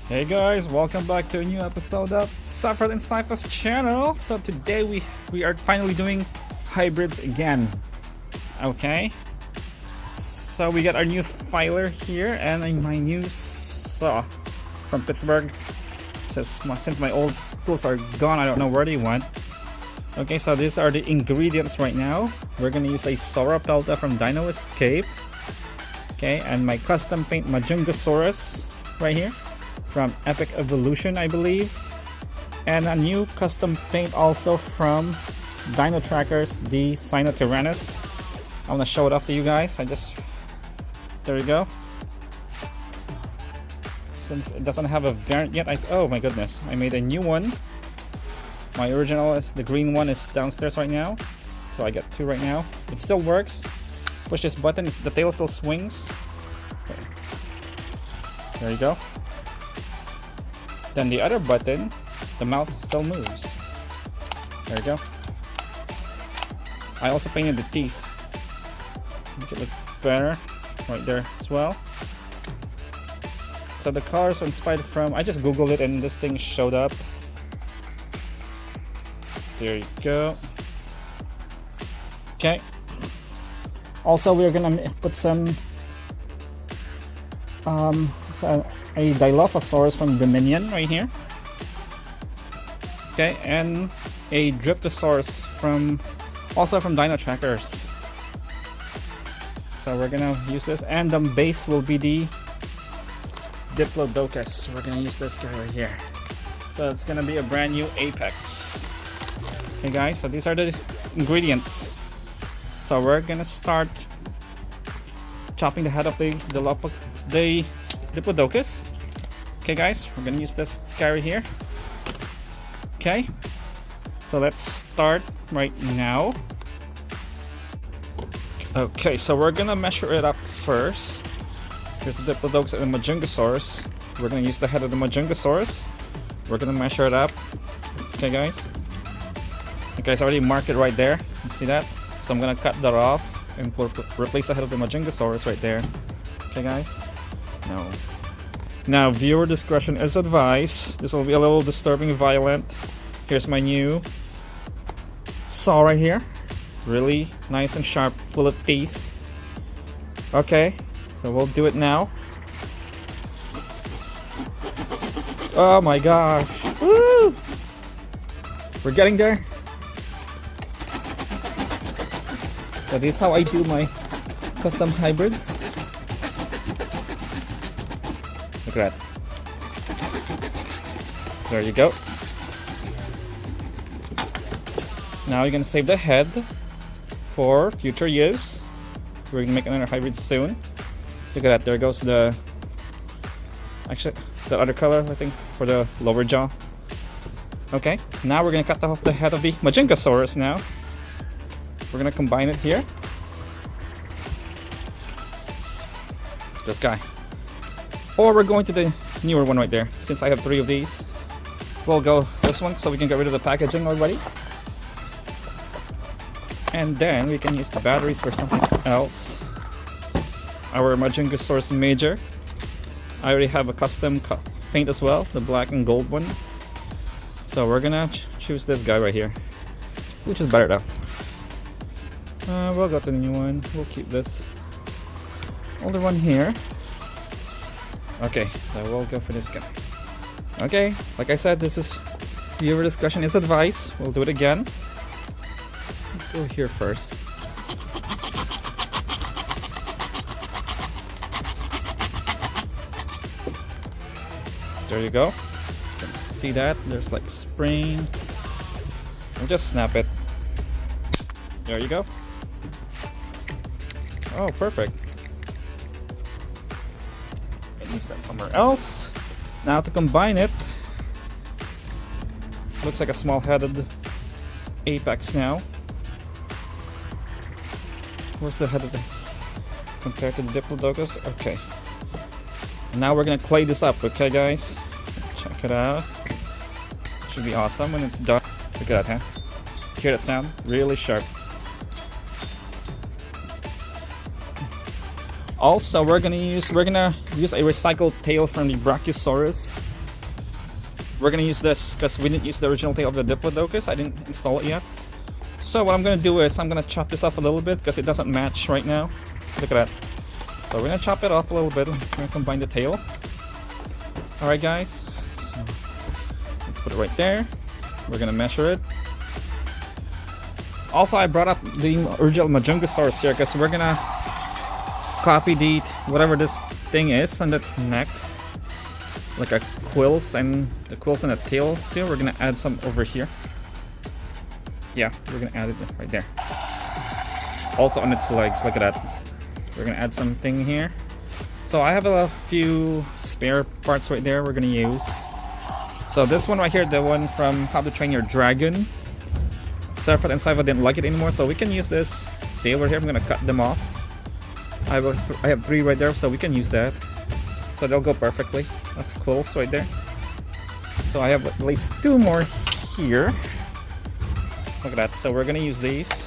Hey guys, welcome back to a new episode of Suffered and Cyphers channel. So today we are finally doing hybrids again. Okay. So we got our new filer here and my new saw from Pittsburgh. Since my old tools are gone, I don't know where they went. Okay, so these are the ingredients right now. We're gonna use a Sauropelta from Dino Escape. Okay, and my custom paint Majungasaurus right here from Epic Evolution, I believe, and a new custom paint also from Dino Trackers, the Sinotyrannus. I want to show it off to you guys. There we go. Since it doesn't have a variant yet, oh my goodness, I made a new one. My original, the green one, is downstairs right now, so I got two right now. It still works. Push this button, the tail still swings. Okay. There you go. Then the other button, the mouth still moves. There you go. I also painted the teeth. Make it look better right there as well. So the colors are inspired from, I just googled it and this thing showed up. There you go. Okay. Also, we're gonna put some a Dilophosaurus from Dominion right here. Okay, and a Dryptosaurus also from Dino Trackers. So we're gonna use this, and the base will be the Diplodocus. We're gonna use this guy right here. So it's gonna be a brand new Apex. Okay guys, so these are the ingredients. So we're gonna start chopping the head of the Diplodocus. Okay guys, we're gonna use this guy right here. Okay, so let's start right now. Okay, so we're gonna measure it up first. Here's the Diplodocus and the Majungasaurus. We're gonna use the head of the Majungasaurus. We're gonna measure it up. Okay guys. Okay, it's already marked it right there. You see that? So I'm gonna cut that off and replace the head of the Majungasaurus right there. Okay guys. Now viewer discretion is advised. This will be a little disturbing, violent. Here's my new saw right here. Really nice and sharp, full of teeth. Okay, so we'll do it now. Oh my gosh. Woo! We're getting there. So this is how I do my custom hybrids. Look at that. There you go. Now you're gonna save the head for future use. We're gonna make another hybrid soon. Look at that, there goes the other color, I think, for the lower jaw. Okay, now we're gonna cut off the head of the Majungasaurus now. We're gonna combine it here. This guy. Or we're going to the newer one right there. Since I have 3 of these, we'll go this one so we can get rid of the packaging already. And then we can use the batteries for something else. Our Majungasaurus Major. I already have a custom paint as well, the black and gold one. So we're gonna choose this guy right here, which is better though. We'll go to the new one. We'll keep this older one here. Okay, so we'll go for this guy. Okay, like I said, this is viewer discussion is advice. We'll do it again. Let's go here first. There you go. You can see that there's like spring. We'll just snap it. There you go. Oh, perfect. Use that somewhere else. Now to combine it, looks like a small-headed Apex now. Where's the head of the compared to the Diplodocus? Okay. Now we're gonna clay this up. Okay, guys, check it out. Should be awesome when it's done. Look at that, huh? Hear that sound? Really sharp. Also, we're gonna use a recycled tail from the Brachiosaurus. we're gonna use this because we didn't use the original tail of the Diplodocus. I didn't install it yet. So what I'm gonna do is I'm gonna chop this off a little bit because it doesn't match right now. Look at that. So we're gonna chop it off a little bit. We're gonna combine the tail. Alright guys, so let's put it right there. We're gonna measure it. Also, I brought up the original Majungasaurus here because we're gonna copy the whatever this thing is on its neck, like a quills, and the quills and the tail too. We're gonna add some over here. Yeah, we're gonna add it right there. Also on its legs, look at that. We're gonna add something here. So I have a few spare parts right there we're gonna use. So this one right here, the one from How to Train Your Dragon. Sarfat and Saifa didn't like it anymore, so we can use this tail right here. I'm gonna cut them off. I have 3 right there, so we can use that. So they'll go perfectly. That's quills right there. So I have at least 2 more here. Look at that. So we're gonna use these.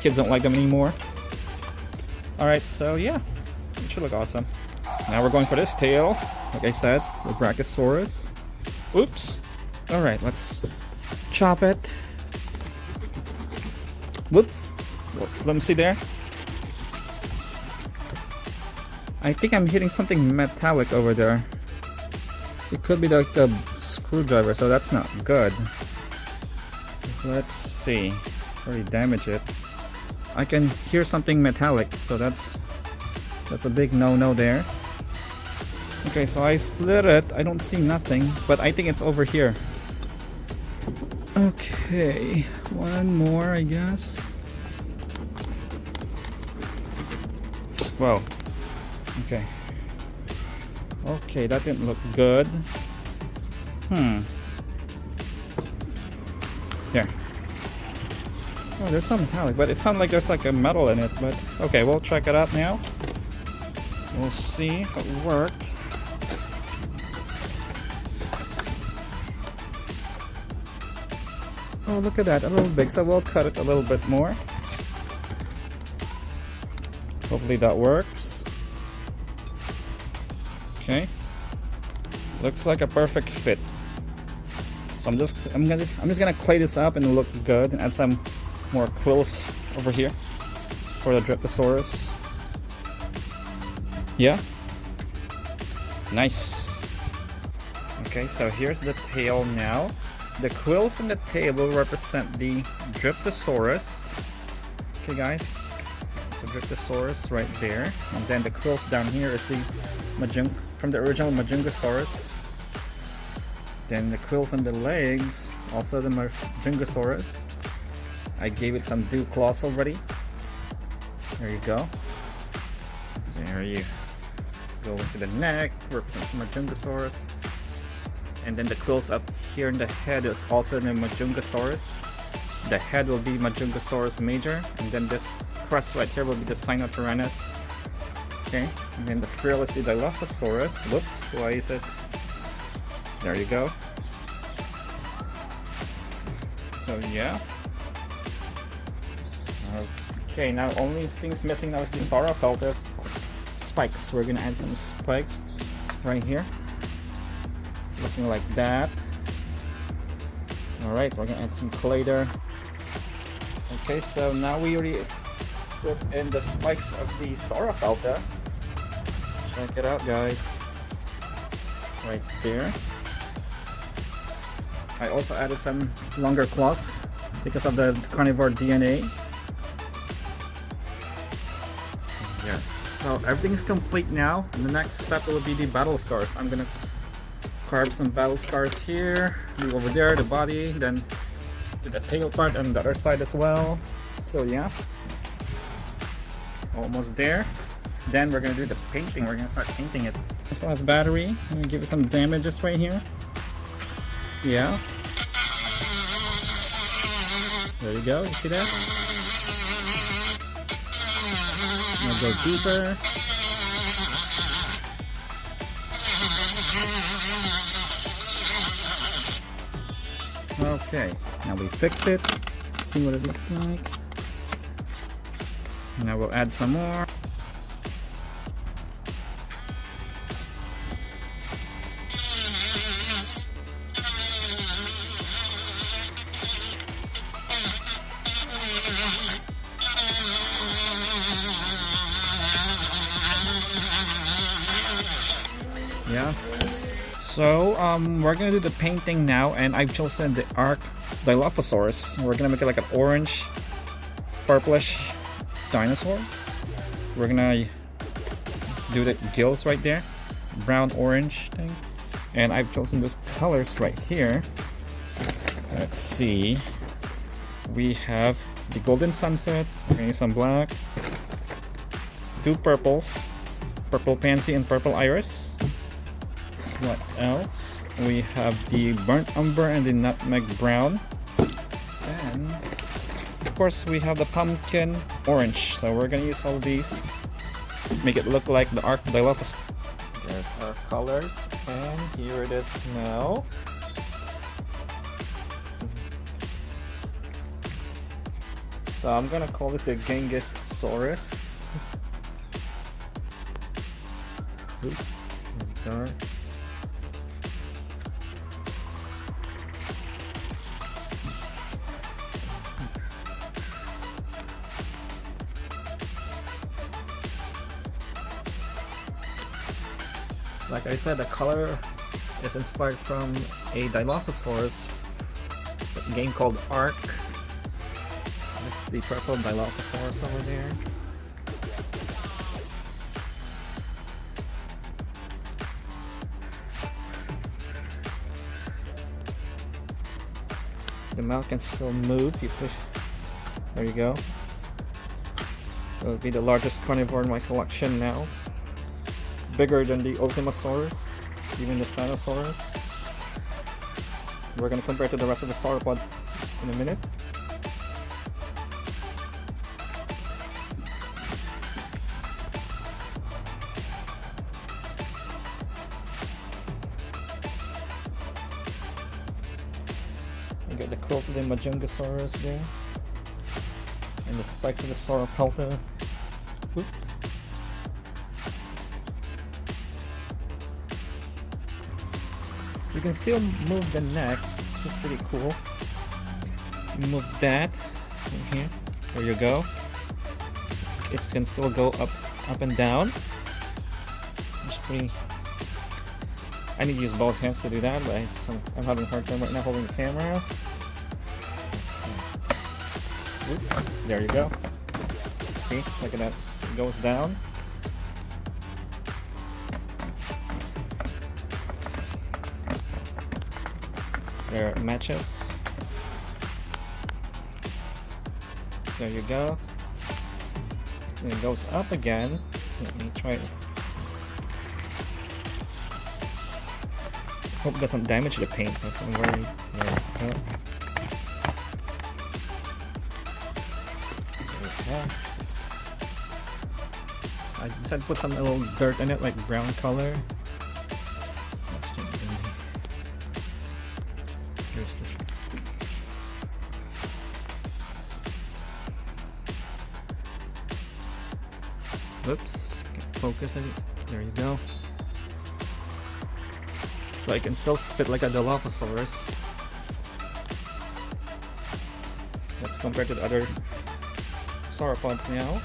Kids don't like them anymore. Alright, so yeah. It should look awesome. Now we're going for this tail. Like I said, the Brachiosaurus. Oops. Alright, let's chop it. Whoops. A little flimsy there. I think I'm hitting something metallic over there. It could be like a screwdriver, so that's not good. Let's see. Already damaged it. I can hear something metallic, so that's a big no-no there. Okay, so I split it. I don't see nothing, but I think it's over here. Okay, one more, I guess. Whoa. Okay. Okay, that didn't look good. There. Oh, there's no metallic, but it sounds like there's like a metal in it, but okay, we'll check it out now. We'll see if it works. Oh, look at that, a little big, so we'll cut it a little bit more. Hopefully that works. Okay. Looks like a perfect fit. So I'm just gonna clay this up and look good and add some more quills over here for the Dryptosaurus. Yeah. Nice. Okay, so here's the tail now. The quills in the tail will represent the Dryptosaurus. Okay guys, it's a Dryptosaurus right there, and then the quills down here is the from the original Majungasaurus. Then the quills on the legs, also the Majungasaurus. I gave it some dew claws already. There you go. There you go into the neck, represents the Majungasaurus. And then the quills up here in the head is also the Majungasaurus. The head will be Majungasaurus major, and then this crest right here will be the Sinotyrannus. Okay, and then the frill is the Dilophosaurus. Whoops, why is it? There you go. So yeah. Okay, now only things missing now is the Sauropelta spikes. We're gonna add some spikes right here. Looking like that. Alright, we're gonna add some clay there. Okay, so now we already put in the spikes of the Sauropelta. Check it out, guys. Right there. I also added some longer claws because of the carnivore DNA. Yeah. So everything is complete now. And the next step will be the battle scars. I'm gonna carve some battle scars here, do over there, the body, then to the tail part and the other side as well. So yeah, almost there. Then we're gonna do the painting. We're gonna start painting it. This one has battery. I'm gonna give it some damages right here. Yeah. There you go. You see that? I'm gonna go deeper. Okay, now we fix it. See what it looks like. Now we'll add some more. yeah. So we're gonna do the painting now, and I've chosen the Arc Dilophosaurus. We're gonna make it like an orange, purplish dinosaur. We're gonna do the gills right there, brown orange thing, and I've chosen these colors right here. Let's see. We have the golden sunset. We're gonna use some black, 2 purples, purple pansy and purple iris. What else? We have the burnt umber and the nutmeg brown. And of course we have the pumpkin orange. So we're gonna use all these, make it look like the Arc Dilophosaurus. There's our colors, and here it is now. So I'm gonna call this the GENGHISSAURus. Oops, dark. Like I said, the color is inspired from a Dilophosaurus game called Ark. This is the purple Dilophosaurus over there. The mouth can still move. You push. There you go. It will be the largest carnivore in my collection now. Bigger than the Ultimasaurus, even the Spinosaurus. We're gonna compare it to the rest of the sauropods in a minute. You got the quills of the Majungasaurus there, and the spikes of the Sauropelta. Oop. You can still move the neck, which is pretty cool. Move that in here. There you go. It can still go up and down. It's pretty. I need to use both hands to do that, but I'm having a hard time right now holding the camera. Let's see. Oop, there you go. See, look at that. It goes down. There it matches. There you go. And it goes up again. Let me try it. Hope it doesn't damage the paint. That's what I'm worried. There we go. There we go. I decided to put some little dirt in it, like brown color. Oops, focus on it. There you go. So I can still spit like a Dilophosaurus. Let's compare to the other sauropods now.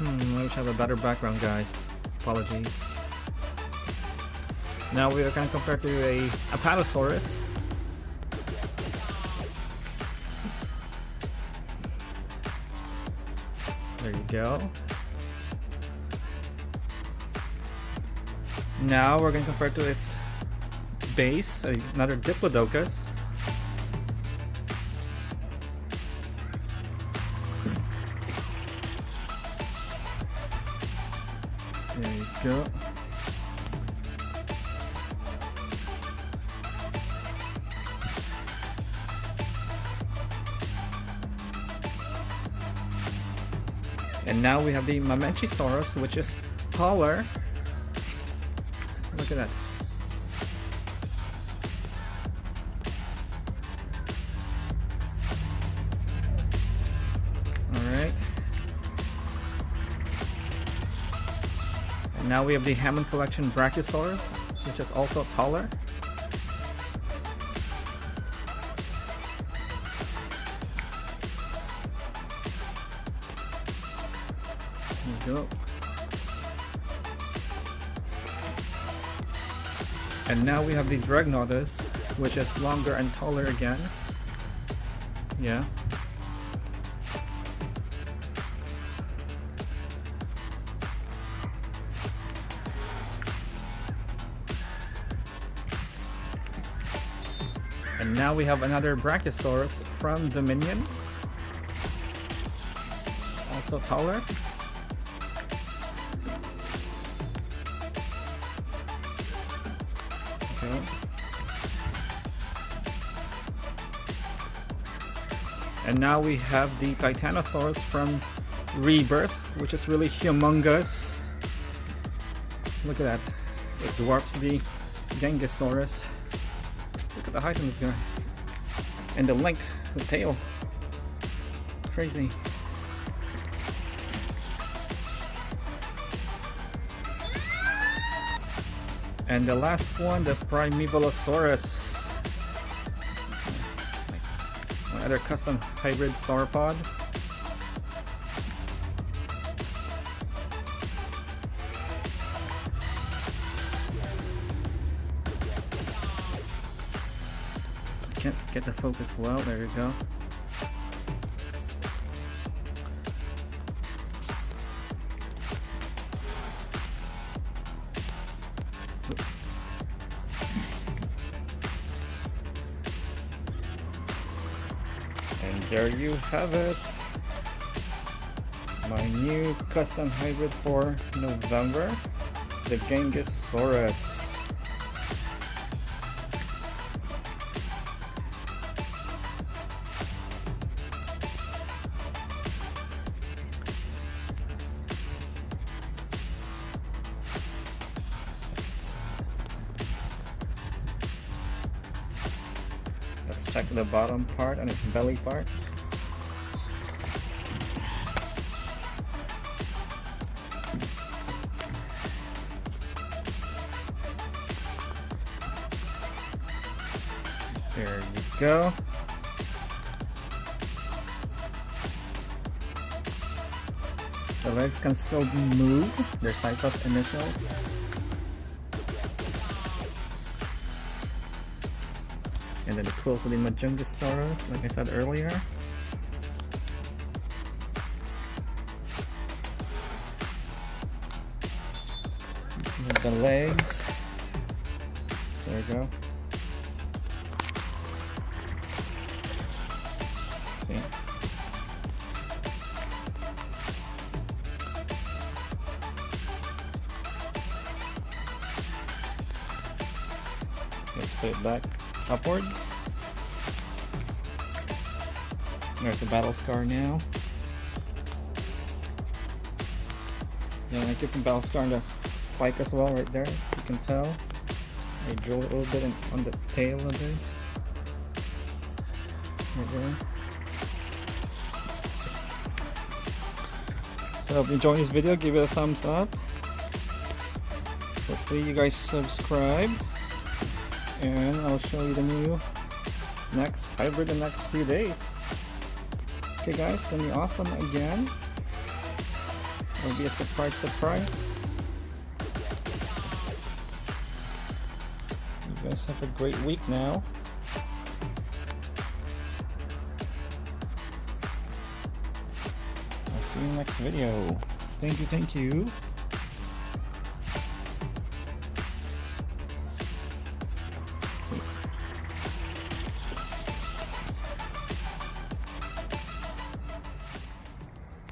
I wish I have a better background, guys. Apologies. Now we are going to compare to a Apatosaurus. There you go. Now we're going to compare to its base, another Diplodocus. There you go. And now we have the Majungasaurus, which is taller. Look at that. Alright. And now we have the Hammond Collection Brachiosaurus, which is also taller. There you go. And now we have the Dreadnoughtus, which is longer and taller again. Yeah. And now we have another Brachiosaurus from Dominion. Also taller. Okay. And now we have the Titanosaurus from Rebirth, which is really humongous. Look at that. It dwarfs the Genghissaurus. Look at the height on this guy. And the length, the tail. Crazy. And the last one, the Primevalosaurus. My other custom hybrid sauropod. Can't get the focus well, there you go. And there you have it. My new custom hybrid for November, the Genghis-saurus. Let's check the bottom part and its belly part. There you go. The legs can still move. They're Cyphus initials. And then the quills of the Majungasaurus, like I said earlier. And the legs. So there we go. See? Let's put it back upwards. There's the battle scar now. Yeah, I give some battle scar on the spike as well, right there. You can tell. I drill it a little bit on the tail of it. Right there. So if you enjoyed this video, give it a thumbs up. Hopefully you guys subscribe. And I'll show you the new next hybrid in the next few days. Okay guys, it's gonna be awesome again. It'll be a surprise. You guys have a great week now. I'll see you in the next video. Thank you.